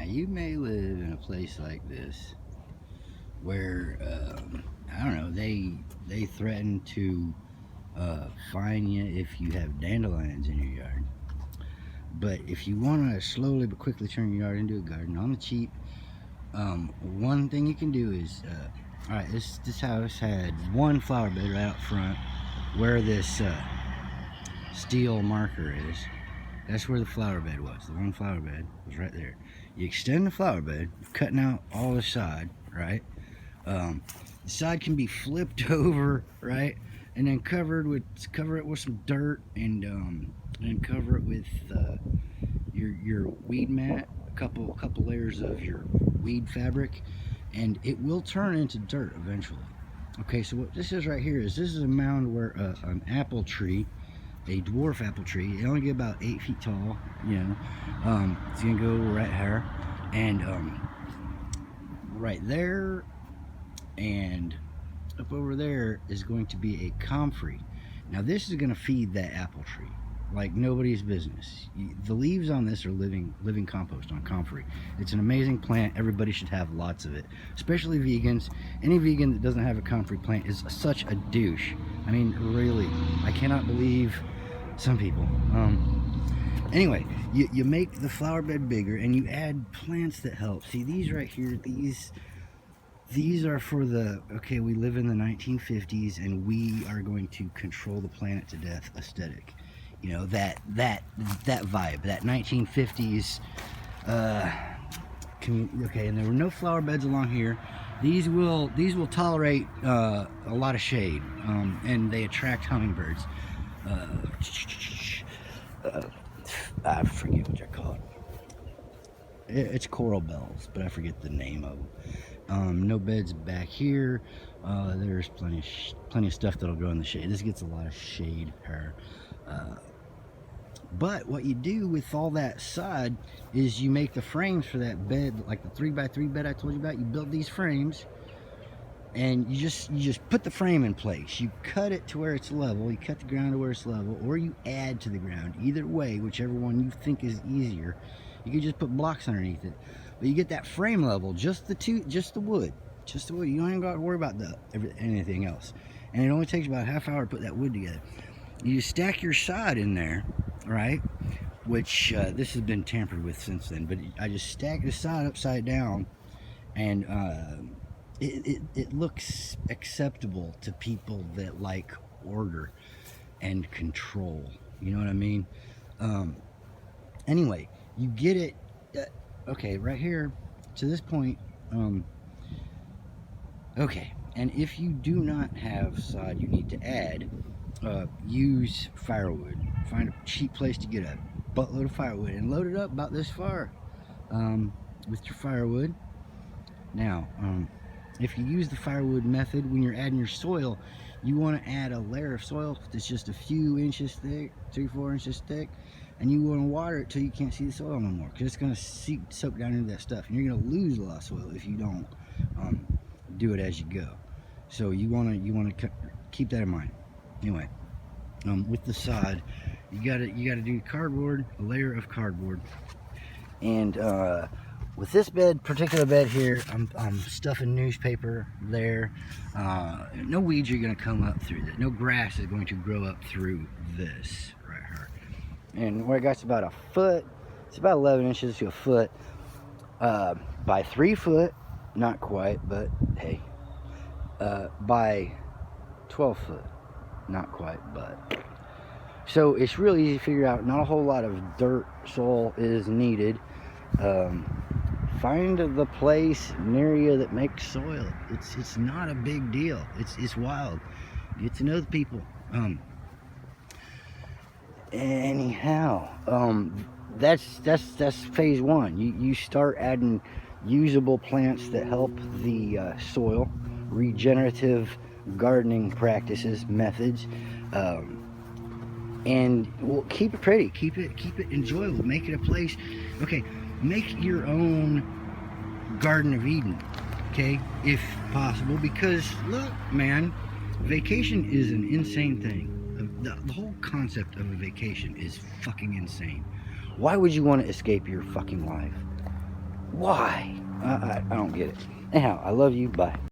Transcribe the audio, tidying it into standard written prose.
you may live in a place like this where I don't know, they threaten to fine you if you have dandelions in your yard. But if you want to slowly but quickly turn your yard into a garden on the cheap, one thing you can do is, all right, this house had one flower bed right out front where this steel marker is. That's where the flower bed was. The one flower bed was right there. You extend the flower bed, cutting out all the side, right? The side can be flipped over, right, and then cover it with some dirt, and cover it with your weed mat, a couple layers of your weed fabric, and it will turn into dirt eventually. Okay, so what this is right here is this is a mound where an apple tree, a dwarf apple tree, it only get about 8 feet tall, you know. It's gonna go right here, and right there, and up over there is going to be a comfrey. Now this is going to feed that apple tree like nobody's business. The leaves on this are living compost on comfrey. It's an amazing plant. Everybody should have lots of it, especially vegans. Any vegan that doesn't have a comfrey plant is such a douche. I mean, really, I cannot believe some people. Anyway, you make the flower bed bigger and you add plants that help. See, these right here, these are for the, okay, we live in the 1950s and we are going to control the planet to death aesthetic. You know, that vibe, that 1950s, okay, and there were no flower beds along here. These will tolerate a lot of shade, and they attract hummingbirds. I forget what they're called. It's coral bells, but I forget the name of them. No beds back here. There's plenty of stuff that'll grow in the shade. This gets a lot of shade here. But what you do with all that sod is you make the frames for that bed, like the 3x3 bed I told you about. You build these frames, and you just put the frame in place. You cut it to where it's level. You cut the ground to where it's level, or you add to the ground. Either way, whichever one you think is easier. You can just put blocks underneath it, but you get that frame level, just the wood. You don't even got to worry about anything else. And it only takes about a half hour to put that wood together. You stack your sod in there, right? Which this has been tampered with since then, but I just stack the sod upside down, and it looks acceptable to people that like order and control. You know what I mean? Anyway, you get it. Okay, right here to this point. Okay, and if you do not have sod, you need to add. Use firewood. Find a cheap place to get a buttload of firewood and load it up about this far with your firewood. Now, if you use the firewood method when you're adding your soil, you want to add a layer of soil that's just a few inches thick, 3-4 inches thick, and you want to water it till you can't see the soil no more, because it's going to soak down into that stuff, and you're going to lose a lot of soil if you don't do it as you go. So you want to keep that in mind. Anyway, with the sod, you gotta do cardboard, a layer of cardboard, and with this particular bed here, I'm stuffing newspaper there. No weeds are gonna come up through this. No grass is going to grow up through this right here. And where I got's about a foot. It's about 11 inches to a foot by 3 foot. Not quite, but hey, by 12 foot. Not quite, but so it's really easy to figure out. Not a whole lot of dirt soil is needed. Find the place near you that makes soil. It's not a big deal. It's wild. Get to know the people. Anyhow, that's phase one. You start adding usable plants that help the soil, regenerative gardening practices, methods, and well, keep it pretty, keep it enjoyable, make it a place. Okay, make your own Garden of Eden, okay, if possible, because look, man, vacation is an insane thing. The whole concept of a vacation is fucking insane. Why would you want to escape your fucking life? Why? I don't get it. Anyhow, I love you. Bye.